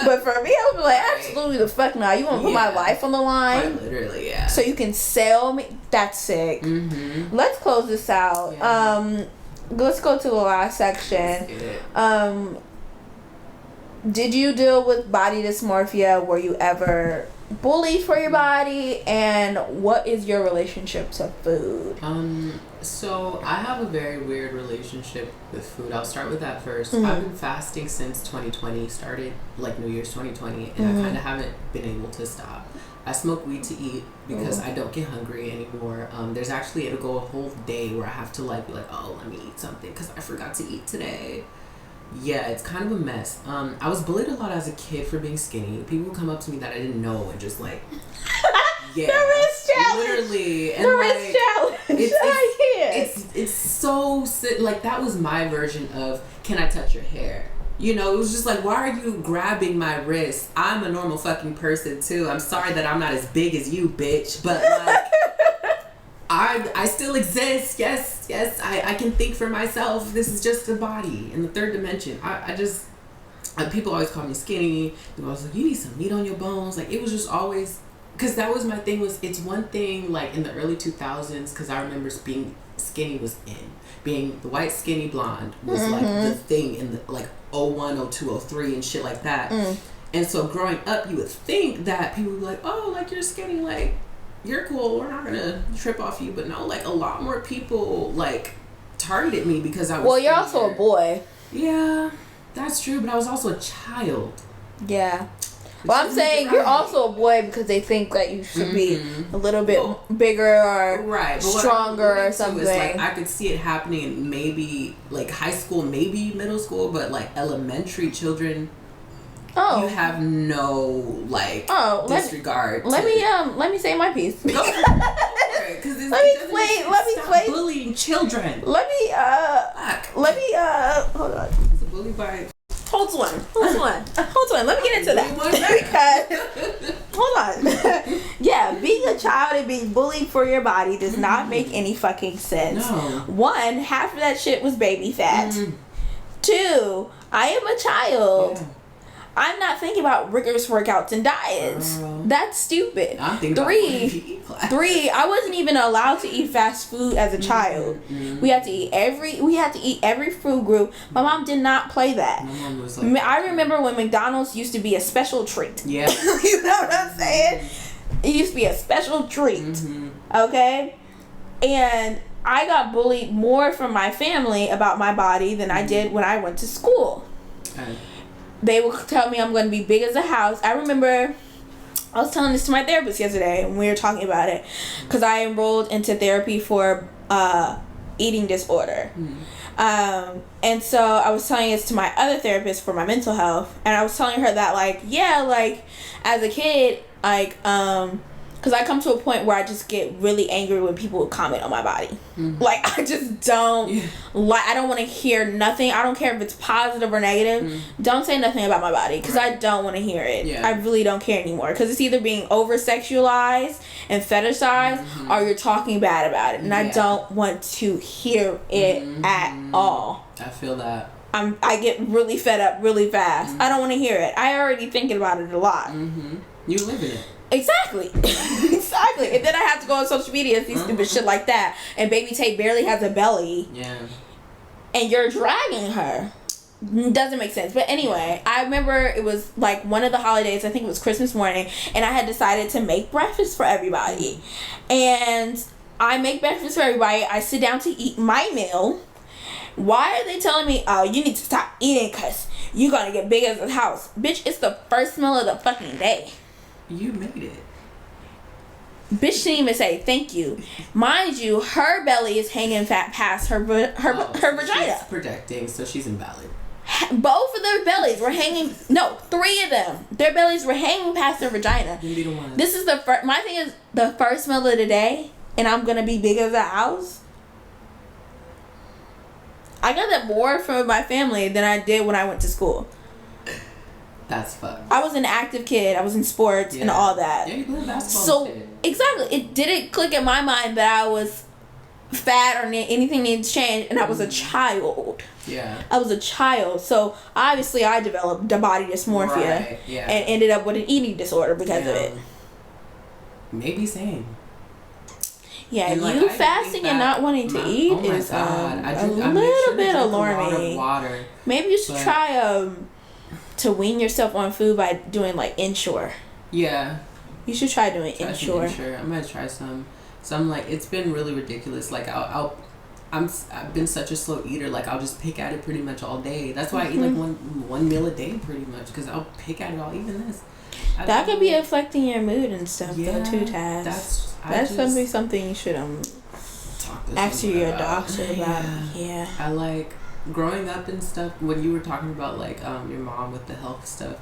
But for me, I would be like, absolutely the fuck no. You want to put my life on the line? Quite literally, yeah. So you can sell me? That's sick. Let's close this out. Yeah. Let's go to the last section. Did you deal with body dysmorphia? Were you ever bullied for your body? And what is your relationship to food? So I have a very weird relationship with food. I'll start with that first. I've been fasting since 2020, started like New Year's 2020, and I kind of haven't been able to stop. I smoke weed to eat because I don't get hungry anymore. There's actually, it'll go a whole day where I have to like be like, oh, let me eat something because I forgot to eat today. Yeah, it's kind of a mess. I was bullied a lot as a kid for being skinny. People would come up to me that I didn't know and just like, yeah, the wrist challenge, literally, and the like, wrist challenge. It's so like that was my version of can I touch your hair? It was just like, why are you grabbing my wrist? I'm a normal fucking person too. I'm sorry that I'm not as big as you, bitch, but like. I still exist. Yes, I can think for myself. This is just a body in the third dimension. People always call me skinny. People always like, you need some meat on your bones. Like, it was just always, because that was my thing, it's one thing, like, in the early 2000s, because I remember being skinny was in. Being the white skinny blonde was, like, the thing in the, like, 01, 02, 03 and shit like that. And so growing up, you would think that people would be like, oh, like, you're skinny, like, you're cool, we're not gonna trip off you. But no, like, a lot more people like targeted me because I was you're also a boy. Yeah, that's true, but I was also a child. Yeah. Well, I'm saying you're also a boy because they think that you should be a little bit bigger or stronger or something. Like, I could see it happening in maybe like high school, maybe middle school, but like elementary children, you have no disregard. Let me say my piece. Let me explain. Bullying children. Let me hold on. It's a bully by. Hold on. Let me get into that. Because, hold on. Yeah, being a child and being bullied for your body does not make any fucking sense. No. 1, half of that shit was baby fat. 2, I am a child. Yeah. I'm not thinking about rigorous workouts and diets. That's stupid. I'm thinking 3, I wasn't even allowed to eat fast food as a child. We had to eat every food group. My mom did not play that. My mom was like, I remember when McDonald's used to be a special treat. Yeah. You know what I'm saying? It used to be a special treat. Okay? And I got bullied more from my family about my body than I did when I went to school. Okay. They will tell me I'm going to be big as a house. I remember I was telling this to my therapist yesterday when we were talking about it, because I enrolled into therapy for eating disorder. And so I was telling this to my other therapist for my mental health, and I was telling her that as a kid, because I come to a point where I just get really angry when people comment on my body. Like, I just don't I don't want to hear nothing. I don't care if it's positive or negative. Don't say nothing about my body, because I don't want to hear it. I really don't care anymore, because it's either being over sexualized and fetishized or you're talking bad about it, and I don't want to hear it at all. I feel that. I get really fed up really fast. I don't want to hear it. I already thinking about it a lot. You live in it. Exactly. And then I have to go on social media and see stupid shit like that. And baby Tate barely has a belly. Yeah. And you're dragging her. Doesn't make sense. But anyway, I remember it was like one of the holidays, I think it was Christmas morning, and I had decided to make breakfast for everybody. And I make breakfast for everybody. I sit down to eat my meal. Why are they telling me, oh, you need to stop eating because you're going to get big as a house? Bitch, it's the first meal of the fucking day. You made it. Bitch didn't even say thank you. Mind you, her belly is hanging fat past her vagina. She's projecting, so she's invalid. Both of their bellies were hanging. No, 3 of them. Their bellies were hanging past their vagina. This is the first. My thing is the first meal of the day, and I'm gonna be big as a house. I got that more from my family than I did when I went to school. That's fucked. I was an active kid. I was in sports and all that. Yeah, you played basketball. So, exactly. It didn't click in my mind that I was fat or anything needed to change, and I was a child. Yeah. I was a child. So, obviously, I developed a body dysmorphia and ended up with an eating disorder because of it. Maybe same. Yeah, and you fasting and not wanting to eat is a little bit alarming. Maybe you should try to wean yourself on food by doing like Ensure. Yeah. You should try doing Ensure. I'm gonna try some. So I'm like, it's been really ridiculous. Like I've been such a slow eater. Like I'll just pick at it pretty much all day. That's why I eat like one meal a day pretty much, because I'll pick at it all. Even this. That could be affecting your mood and stuff though too, Taz. That's something you should ask your doctor about. Yeah. I like growing up and stuff. When you were talking about like your mom with the health stuff,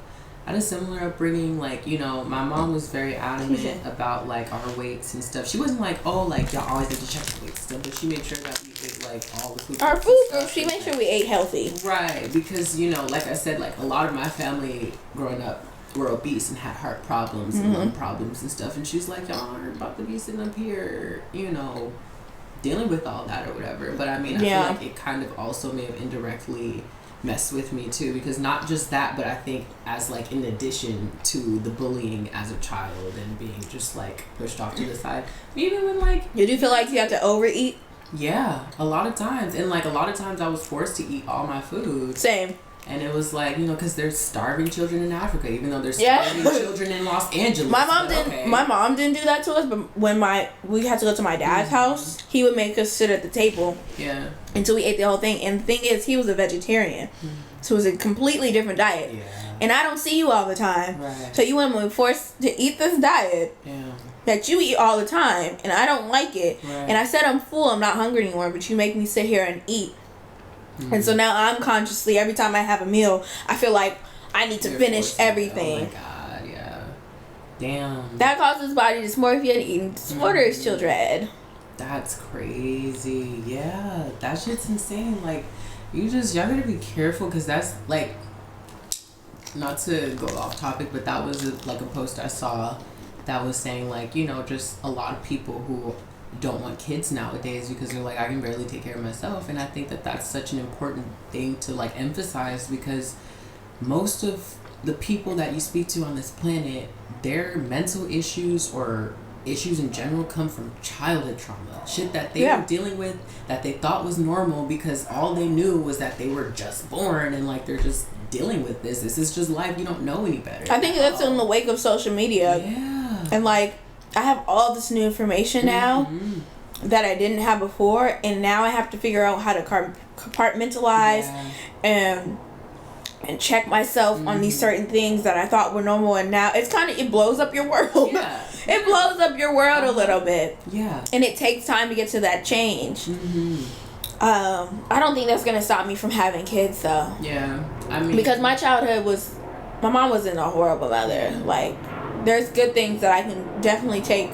I had a similar upbringing. Like, you know, my mom was very adamant about like our weights and stuff. She wasn't like, oh, like y'all always have to check the weights stuff, but she made sure that we ate like all the food. Our food group, she made sure we ate healthy. Right, because you know, like I said, like a lot of my family growing up were obese and had heart problems and lung problems and stuff, and she's like, y'all are about to be sitting up here, you know, dealing with all that or whatever. But I mean, I feel like it kind of also may have indirectly messed with me too, because not just that, but I think as like in addition to the bullying as a child and being just like pushed off to the side, even when like you do feel like you have to overeat. Yeah, a lot of times, and like a lot of times I was forced to eat all my food. Same. And it was like, you know, because there's starving children in Africa, even though there's starving children in Los Angeles. My mom didn't do that to us, but when we had to go to my dad's house, he would make us sit at the table. Yeah. Until we ate the whole thing. And the thing is, he was a vegetarian. So it was a completely different diet. Yeah. And I don't see you all the time. Right. So you want me forced to eat this diet that you eat all the time, and I don't like it. Right. And I said I'm full, I'm not hungry anymore, but you make me sit here and eat. And so now I'm consciously, every time I have a meal, I feel like I need to finish everything. Oh my God, yeah. Damn. That causes body dysmorphia, and eating disorders, children. That's crazy. Yeah, that shit's insane. Like, y'all gotta be careful, because that's like, not to go off topic, but that was a post I saw that was saying, like, you know, just a lot of people who don't want kids nowadays because they're like, I can barely take care of myself. And I think that that's such an important thing to like emphasize, because most of the people that you speak to on this planet, their mental issues or issues in general come from childhood trauma, shit that they were dealing with that they thought was normal, because all they knew was that they were just born, and like they're just dealing with this is just life. You don't know any better. I think that's in the wake of social media. And like, I have all this new information now that I didn't have before, and now I have to figure out how to compartmentalize and check myself on these certain things that I thought were normal, and now it blows up your world. It blows up your world a little bit. And it takes time to get to that change. I don't think that's gonna stop me from having kids though. I mean, because my mom wasn't a horrible mother. Like, there's good things that I can definitely take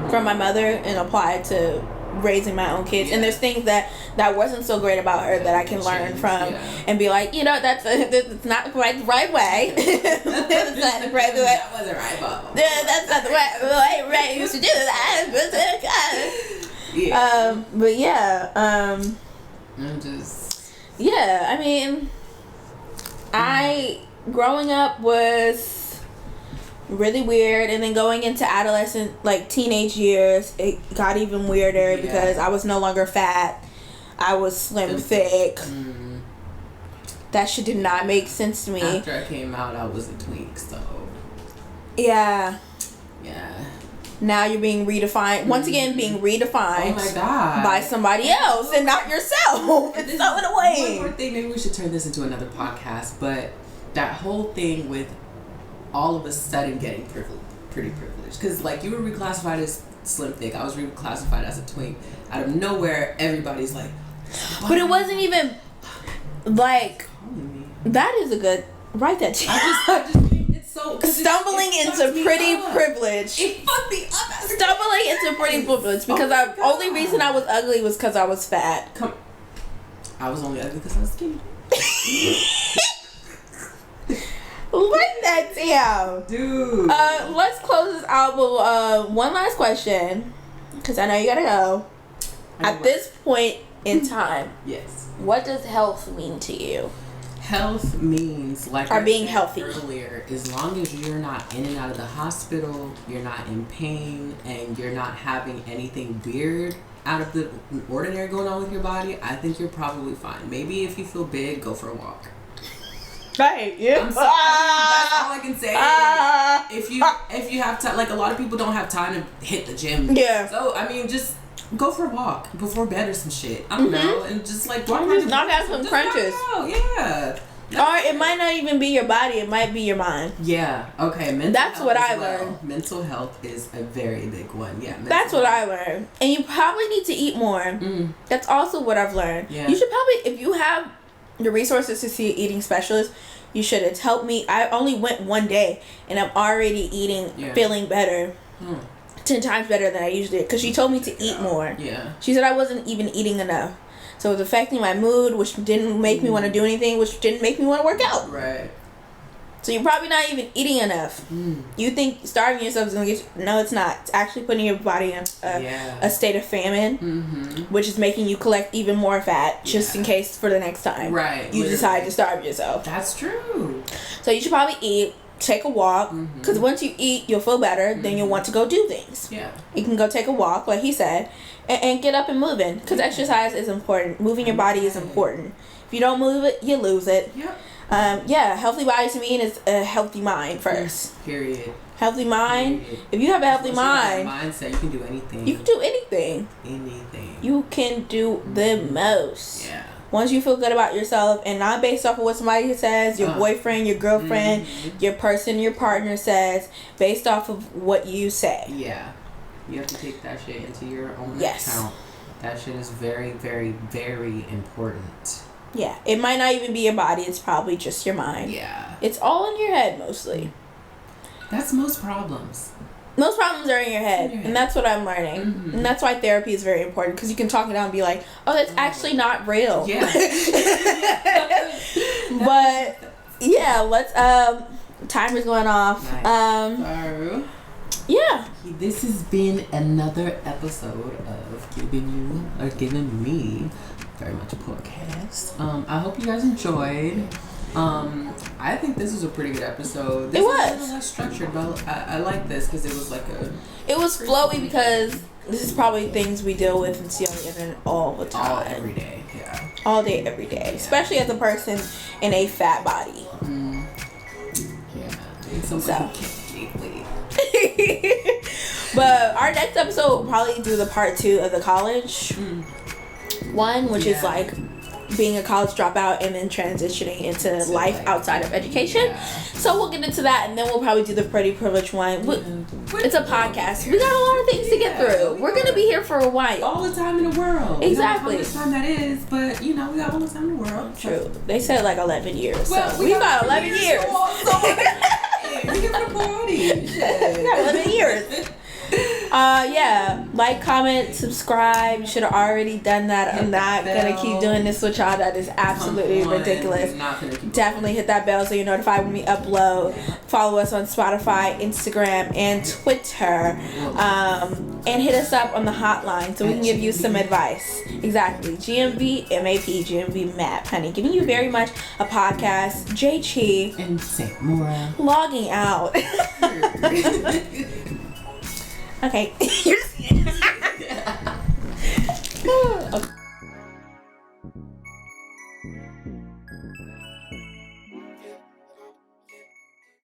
from my mother and apply to raising my own kids, and there's things that wasn't so great about her that I can learn from and be like, you know, that's not quite the right way. That's not the right way. That wasn't right, Bob. That's not the right way you should do that. But I mean, growing up was really weird, and then going into adolescent, like teenage years, it got even weirder because I was no longer fat. I was slim thick. That shit did not make sense to me. After I came out, I was a tweak, so now you're being redefined once again, being redefined oh my God. by somebody else and not yourself. It's so in a way. One more thing, maybe we should turn this into another podcast, but that whole thing with all of a sudden getting pretty privileged, because like you were reclassified as slim thick, I was reclassified as a twink. Out of nowhere, everybody's like, but it wasn't even like that is a good write that down. I just it's so stumbling into pretty privilege. It fucked me up. Stumbling into pretty privilege because the only reason I was ugly was because I was fat. I was only ugly because I was skinny. Write that down, dude. Let's close this out with one last question, because I know you gotta go. At this point in time, what does health mean to you? Health means, like I being healthy earlier, as long as you're not in and out of the hospital, you're not in pain, and you're not having anything weird out of the ordinary going on with your body, I think you're probably fine. Maybe if you feel big, go for a walk. Right, that's all I can say. If you have time, like a lot of people don't have time to hit the gym. So I mean, just go for a walk before bed or some shit. I don't know, and just like knock out some crunches. Or it might not even be your body; it might be your mind. Okay. That's what I learned. Mental health is a very big one. That's what I learned. And you probably need to eat more. That's also what I've learned. You should probably, if you have the resources to see an eating specialist, you should. It's helped me. I only went one day and I'm already feeling better. 10 times better than I usually did, because she told me to eat more. She said I wasn't even eating enough, so it was affecting my mood, which didn't make me want to do anything, which didn't make me want to work out. So you're probably not even eating enough. You think starving yourself is going to get you. No, it's not. It's actually putting your body in a state of famine, which is making you collect even more fat just in case for the next time you decide to starve yourself. That's true. So you should probably eat, take a walk, because once you eat, you'll feel better, then you'll want to go do things. You can go take a walk, like he said, and get up and moving, because exercise is important. Moving your body is important. If you don't move it, you lose it. Healthy body to me is a healthy mind first. Period. Healthy mind. If you have a healthy mind, mindset, you can do anything. You can do anything. Anything. You can do the most. Once you feel good about yourself, and not based off of what somebody says, your boyfriend, your girlfriend, your person, your partner says, based off of what you say. Yeah. You have to take that shit into your own Yes. account. That shit is very, very, very important. Yeah. It might not even be your body. It's probably just your mind. Yeah. It's all in your head, mostly. That's most problems. Most problems are in your head. And that's what I'm learning. And that's why therapy is very important, because you can talk it down and be like, oh, that's actually not real. Yeah. But, yeah, let's, timer's going off. Nice. Yeah. This has been another episode of Giving Me very much a podcast. I hope you guys enjoyed. I think this was a pretty good episode. This was a little less structured, but I like this because it was like it was flowy, because this is probably things we deal with and see on the internet all the time. Every day, yeah. All day, every day. Yeah. Especially as a person in a fat body. Yeah. And some people can't wait. But our next episode will probably do the part 2 of the college one, which is like being a college dropout and then transitioning into life outside of education. Yeah. So we'll get into that, and then we'll probably do the pretty privileged one. It's a podcast. We got a lot of things to get through. We're gonna be here for a while. All the time in the world. Exactly. We don't know how much time that is, but we got all the time in the world. True. They said like 11 years. Well, so we got 11 years. We can party. We got 11 years. Yeah, like, comment, subscribe. You should have already done that. I'm not gonna keep doing this with y'all. That is absolutely ridiculous. Definitely hit that bell so you're notified when we upload. Follow us on Spotify, Instagram, and Twitter. And hit us up on the hotline so we can give you some advice. Exactly. GMV MAP, GMV MAP, honey. Giving you very much a podcast. JC and Samora logging out. Okay. Okay.